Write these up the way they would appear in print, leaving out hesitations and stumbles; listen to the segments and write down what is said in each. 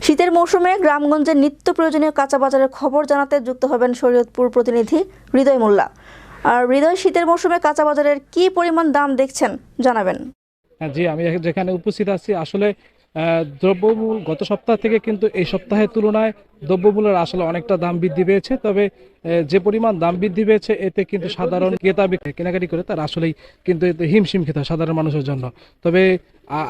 শীতের মৌসুমে গ্রামগঞ্জের নিত্য প্রয়োজনীয় কাঁচা বাজারের খবর জানাতে যুক্ত হবেন শরীয়তপুর প্রতিনিধি হৃদয় মোল্লা। আর হৃদয়, শীতের মৌসুমে কাঁচা বাজারের কি পরিমাণ দাম দেখছেন জানাবেন। জি, আমি যেখানে উপস্থিত আছি আসলে দ্রব্যমূল্য গত সপ্তাহ থেকে কিন্তু এই সপ্তাহের তুলনায় দ্রব্যমূল্যের আসলে অনেকটা দাম বৃদ্ধি পেয়েছে। তবে যে পরিমাণ দাম বৃদ্ধি পেয়েছে এতে কিন্তু সাধারণ ক্রেতা কেনাকাটি করে তার আসলেই কিন্তু এতে হিমশিম খেতে হয় সাধারণ মানুষের জন্য। তবে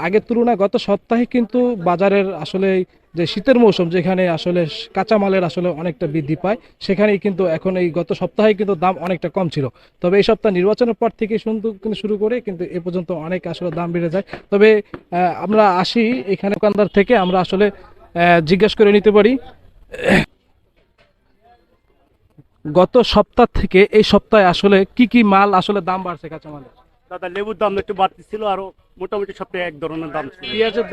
আগের তুলনায় গত সপ্তাহে কিন্তু বাজারের আসলে যে শীতের মৌসুম যেখানে আসলে কাঁচামালের আসলে অনেকটা বৃদ্ধি পায়, সেখানেই কিন্তু এখন এই গত সপ্তাহে কিন্তু দাম অনেকটা কম ছিল। তবে এই সপ্তাহ নির্বাচনের পর থেকে শুরু করে কিন্তু এ পর্যন্ত অনেক আসলে দাম বেড়ে যায়। তবে আমরা আসি এখানে দোকানদার থেকে আমরা আসলে জিজ্ঞেস করে নিতে পারি গত সপ্তাহ থেকে এই সপ্তাহে আসলে কি কি মাল আসলে দাম বাড়ছে কাঁচামালের। দাদা, লেবুর দাম একটু বাড়তি ছিল, আরো মোটামুটি সপ্তাহে এক ধরনের দাম ছিল। পেঁয়াজের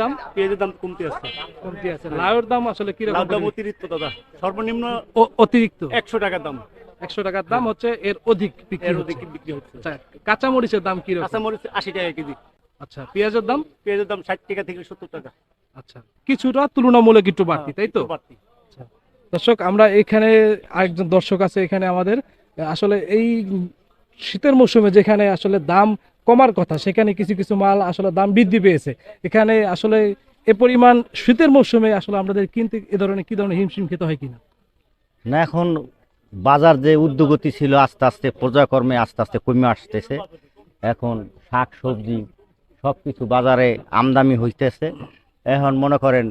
দাম কমতে আছে। লাউয়ের দাম আসলে কি রকম? লাউ দাম অতিরিক্ত দাদা, সর্বনিম্ন অতিরিক্ত 100 টাকার দাম। 100 টাকার দাম হচ্ছে, এর অধিক বিক্রি হচ্ছে। আচ্ছা, কাঁচামরিচের দাম কি রকম? কাঁচামরিচ 80 টাকা কেজি। আচ্ছা, পেঁয়াজের দাম? পেঁয়াজের দাম 60 টাকা থেকে 70 টাকা। আচ্ছা, কিছুটা তুলনামূলক একটু বাড়তি, তাই তো? বাড়তি। দর্শক, আমরা এখানে আরেকজন দর্শক আছে এখানে আমাদের। আসলে এই শীতের মৌসুমে যেখানে আসলে দাম কমার কথা সেখানে কিছু কিছু মাল আসলে দাম বৃদ্ধি পেয়েছে। এখানে আসলে এ পরিমাণ শীতের মৌসুমে আসলে আমাদের কিনতে কি ধরনের হিমশিম খেতে হয় কিনা? না, এখন বাজার যে উদ্যোগতি ছিল আস্তে আস্তে পর্যায়ক্রমে আস্তে আস্তে কমে আসতেছে। এখন শাক সবজি সব কিছু বাজারে আমদানি হইতেছে। এখন মনে করেন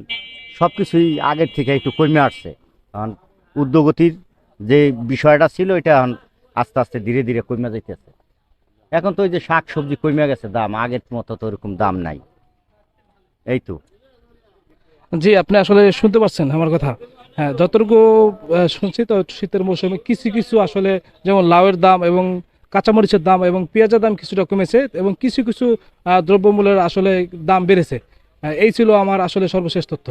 সব কিছুই আগের থেকে একটু কমে আসছে। এখন উদ্যোগতির যে বিষয়টা ছিল এটা এখন আস্তে আস্তে ধীরে ধীরে কমে যাইতেছে। এখন তো ওই যে শাক সবজি কমে গেছে, দাম আগের মতো তো ওরকম দাম নাই। এই তো। জি, আপনি আসলে শুনতে পাচ্ছেন আমার কথা? হ্যাঁ, যতটুকু শুনছি তো শীতের মৌসুমে কিছু কিছু আসলে যেমন লাউয়ের দাম এবং কাঁচামরিচের দাম এবং পেঁয়াজের দাম কিছুটা কমেছে এবং কিছু কিছু দ্রব্যমূল্যের আসলে দাম বেড়েছে। এই ছিল আমার আসলে সর্বশেষ তথ্য।